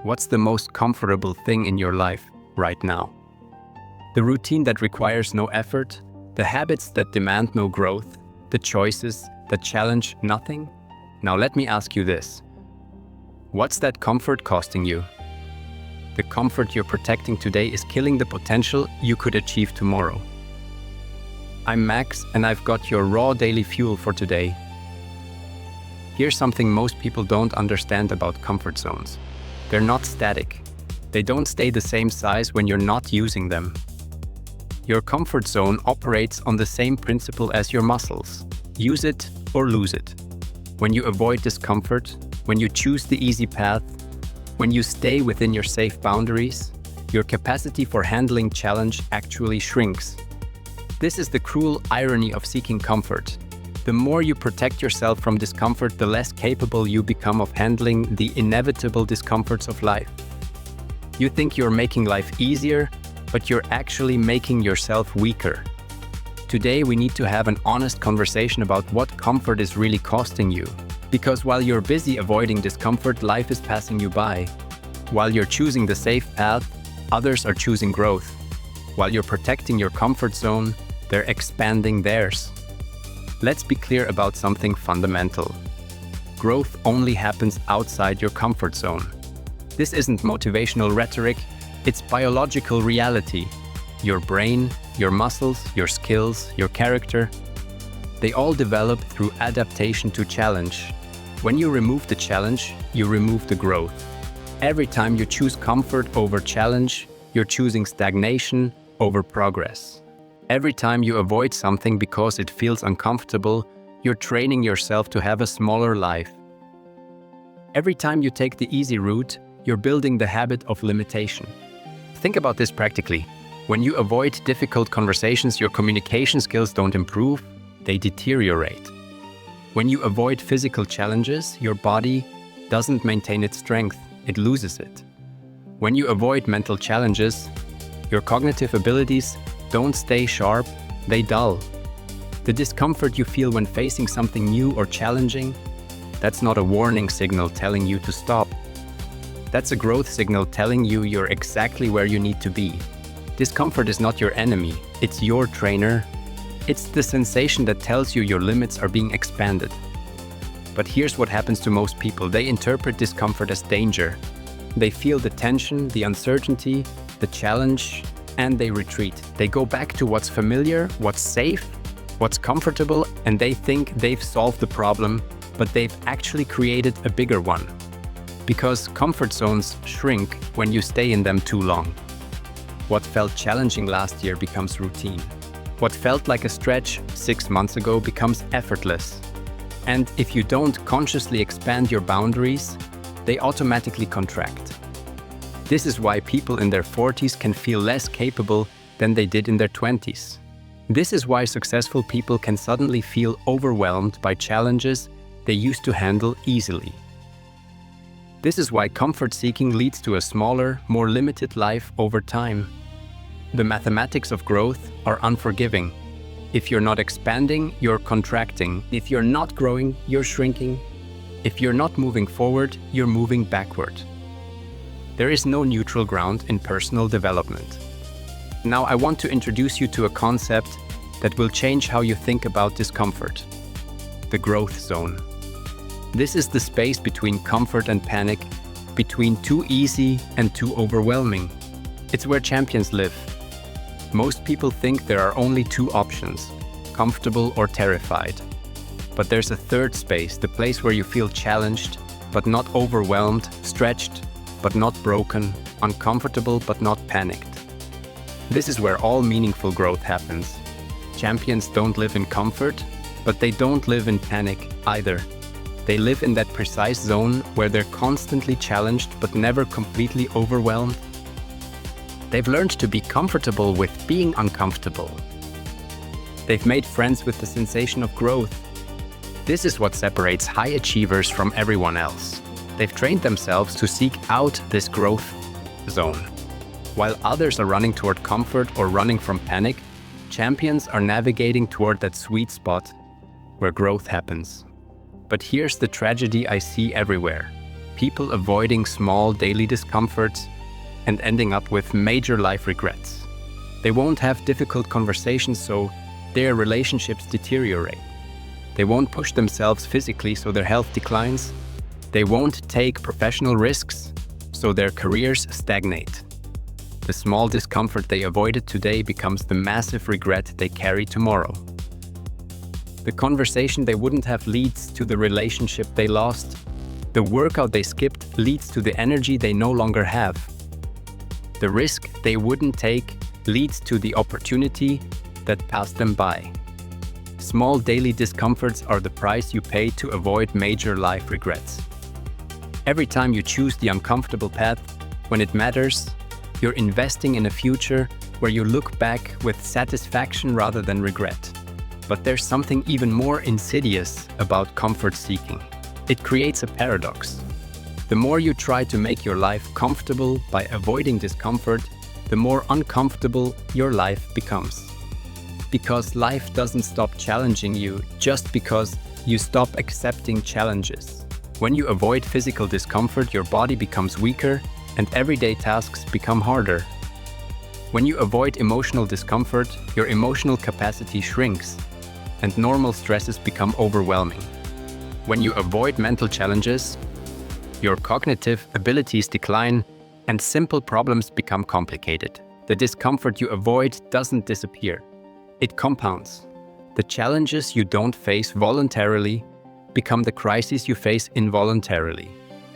What's the most comfortable thing in your life right now? The routine that requires no effort, the habits that demand no growth, the choices that challenge nothing? Now let me ask you this. What's that comfort costing you? The comfort you're protecting today is killing the potential you could achieve tomorrow. I'm Max, and I've got your raw daily fuel for today. Here's something most people don't understand about comfort zones. They're not static. They don't stay the same size when you're not using them. Your comfort zone operates on the same principle as your muscles. Use it or lose it. When you avoid discomfort, when you choose the easy path, when you stay within your safe boundaries, your capacity for handling challenge actually shrinks. This is the cruel irony of seeking comfort. The more you protect yourself from discomfort, the less capable you become of handling the inevitable discomforts of life. You think you're making life easier, but you're actually making yourself weaker. Today, we need to have an honest conversation about what comfort is really costing you. Because while you're busy avoiding discomfort, life is passing you by. While you're choosing the safe path, others are choosing growth. While you're protecting your comfort zone, they're expanding theirs. Let's be clear about something fundamental. Growth only happens outside your comfort zone. This isn't motivational rhetoric, it's biological reality. Your brain, your muscles, your skills, your character, they all develop through adaptation to challenge. When you remove the challenge, you remove the growth. Every time you choose comfort over challenge, you're choosing stagnation over progress. Every time you avoid something because it feels uncomfortable, you're training yourself to have a smaller life. Every time you take the easy route, you're building the habit of limitation. Think about this practically. When you avoid difficult conversations, your communication skills don't improve, they deteriorate. When you avoid physical challenges, your body doesn't maintain its strength, it loses it. When you avoid mental challenges, your cognitive abilities don't stay sharp, they dull. The discomfort you feel when facing something new or challenging, that's not a warning signal telling you to stop. That's a growth signal telling you you're exactly where you need to be. Discomfort is not your enemy, it's your trainer. It's the sensation that tells you your limits are being expanded. But here's what happens to most people. They interpret discomfort as danger. They feel the tension, the uncertainty, the challenge, and they retreat. They go back to what's familiar, what's safe, what's comfortable, and they think they've solved the problem, but they've actually created a bigger one. Because comfort zones shrink when you stay in them too long. What felt challenging last year becomes routine. What felt like a stretch 6 months ago becomes effortless. And if you don't consciously expand your boundaries, they automatically contract. This is why people in their 40s can feel less capable than they did in their 20s. This is why successful people can suddenly feel overwhelmed by challenges they used to handle easily. This is why comfort seeking leads to a smaller, more limited life over time. The mathematics of growth are unforgiving. If you're not expanding, you're contracting. If you're not growing, you're shrinking. If you're not moving forward, you're moving backward. There is no neutral ground in personal development. Now I want to introduce you to a concept that will change how you think about discomfort. The growth zone. This is the space between comfort and panic, between too easy and too overwhelming. It's where champions live. Most people think there are only two options, comfortable or terrified. But there's a third space, the place where you feel challenged, but not overwhelmed, stretched, but not broken, uncomfortable, but not panicked. This is where all meaningful growth happens. Champions don't live in comfort, but they don't live in panic either. They live in that precise zone where they're constantly challenged, but never completely overwhelmed. They've learned to be comfortable with being uncomfortable. They've made friends with the sensation of growth. This is what separates high achievers from everyone else. They've trained themselves to seek out this growth zone. While others are running toward comfort or running from panic, champions are navigating toward that sweet spot where growth happens. But here's the tragedy I see everywhere. people avoiding small daily discomforts and ending up with major life regrets. They won't have difficult conversations, so their relationships deteriorate. They won't push themselves physically, so their health declines. They won't take professional risks, so their careers stagnate. The small discomfort they avoided today becomes the massive regret they carry tomorrow. The conversation they wouldn't have leads to the relationship they lost. The workout they skipped leads to the energy they no longer have. The risk they wouldn't take leads to the opportunity that passed them by. Small daily discomforts are the price you pay to avoid major life regrets. Every time you choose the uncomfortable path when it matters, you're investing in a future where you look back with satisfaction rather than regret. But there's something even more insidious about comfort seeking. It creates a paradox. The more you try to make your life comfortable by avoiding discomfort, the more uncomfortable your life becomes. Because life doesn't stop challenging you just because you stop accepting challenges. When you avoid physical discomfort, your body becomes weaker and everyday tasks become harder. When you avoid emotional discomfort, your emotional capacity shrinks and normal stresses become overwhelming. When you avoid mental challenges, your cognitive abilities decline and simple problems become complicated. The discomfort you avoid doesn't disappear. It compounds. The challenges you don't face voluntarily become the crises you face involuntarily.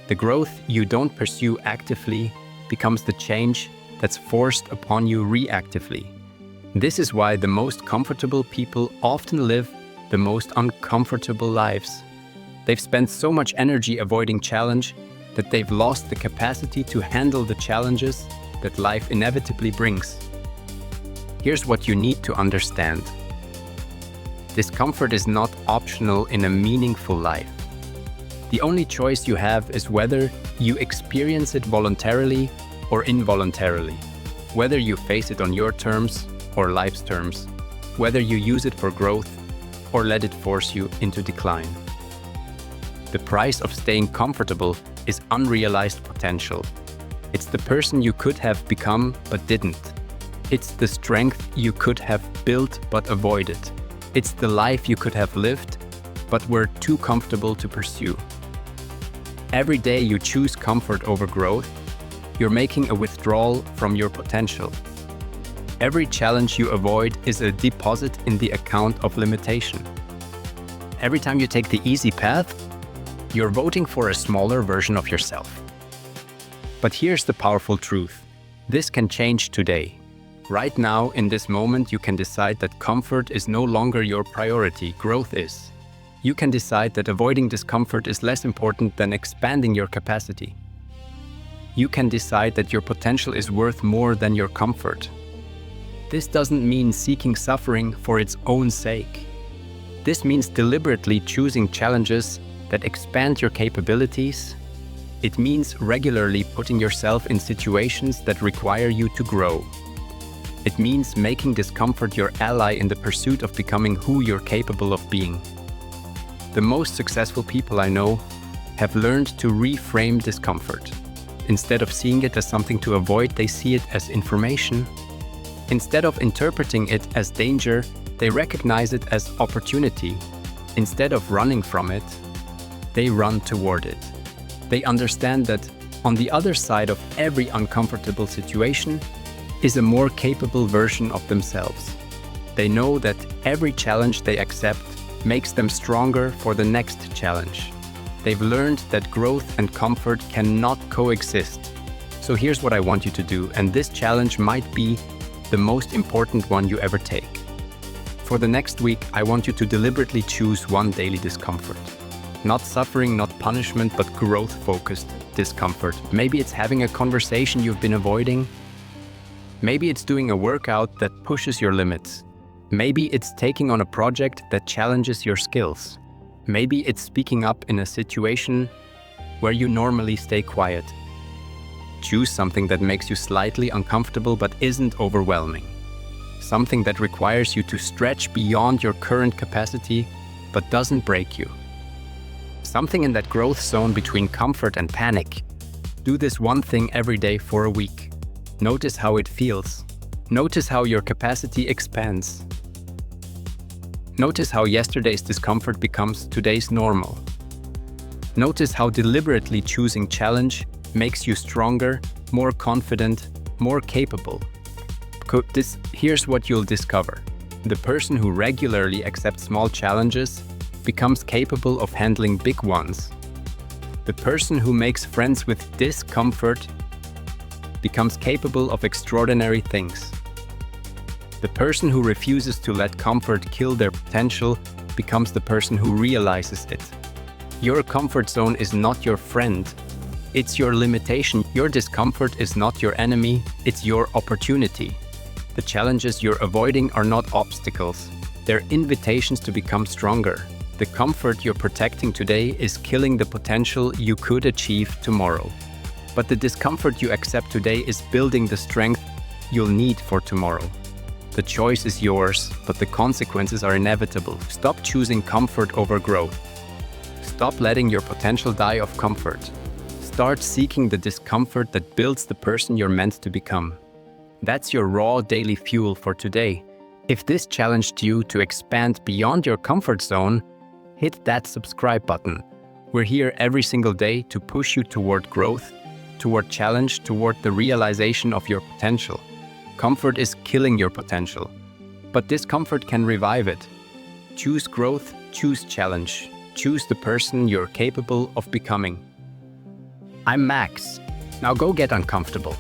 The growth you don't pursue actively becomes the change that's forced upon you reactively. This is why the most comfortable people often live the most uncomfortable lives. They've spent so much energy avoiding challenge that they've lost the capacity to handle the challenges that life inevitably brings. Here's what you need to understand. Discomfort is not optional in a meaningful life. The only choice you have is whether you experience it voluntarily or involuntarily, whether you face it on your terms or life's terms, whether you use it for growth or let it force you into decline. The price of staying comfortable is unrealized potential. It's the person you could have become but didn't. It's the strength you could have built but avoided. It's the life you could have lived but were too comfortable to pursue. Every day you choose comfort over growth, you're making a withdrawal from your potential. Every challenge you avoid is a deposit in the account of limitation. Every time you take the easy path, you're voting for a smaller version of yourself. But here's the powerful truth. This can change today. Right now, in this moment, you can decide that comfort is no longer your priority, growth is. You can decide that avoiding discomfort is less important than expanding your capacity. You can decide that your potential is worth more than your comfort. This doesn't mean seeking suffering for its own sake. This means deliberately choosing challenges that expand your capabilities. It means regularly putting yourself in situations that require you to grow. It means making discomfort your ally in the pursuit of becoming who you're capable of being. The most successful people I know have learned to reframe discomfort. Instead of seeing it as something to avoid, they see it as information. Instead of interpreting it as danger, they recognize it as opportunity. Instead of running from it, they run toward it. They understand that on the other side of every uncomfortable situation is a more capable version of themselves. They know that every challenge they accept makes them stronger for the next challenge. They've learned that growth and comfort cannot coexist. So here's what I want you to do, and this challenge might be the most important one you ever take. For the next week, I want you to deliberately choose one daily discomfort. Not suffering, not punishment, but growth-focused discomfort. Maybe it's having a conversation you've been avoiding. Maybe it's doing a workout that pushes your limits. Maybe it's taking on a project that challenges your skills. Maybe it's speaking up in a situation where you normally stay quiet. Choose something that makes you slightly uncomfortable but isn't overwhelming. Something that requires you to stretch beyond your current capacity but doesn't break you. something in that growth zone between comfort and panic. Do this one thing every day for a week. Notice how it feels. Notice how your capacity expands. Notice how yesterday's discomfort becomes today's normal. Notice how deliberately choosing challenge makes you stronger, more confident, more capable. Here's what you'll discover. The person who regularly accepts small challenges becomes capable of handling big ones. The person who makes friends with discomfort becomes capable of extraordinary things. The person who refuses to let comfort kill their potential becomes the person who realizes it. Your comfort zone is not your friend. It's your limitation. Your discomfort is not your enemy, it's your opportunity. The challenges you're avoiding are not obstacles. They're invitations to become stronger. The comfort you're protecting today is killing the potential you could achieve tomorrow. But the discomfort you accept today is building the strength you'll need for tomorrow. The choice is yours, but the consequences are inevitable. Stop choosing comfort over growth. Stop letting your potential die of comfort. Start seeking the discomfort that builds the person you're meant to become. That's your raw daily fuel for today. If this challenged you to expand beyond your comfort zone, hit that subscribe button. We're here every single day to push you toward growth, toward challenge, toward the realization of your potential. Comfort is killing your potential, but discomfort can revive it. Choose growth, choose challenge, choose the person you're capable of becoming. I'm Max. Now go get uncomfortable.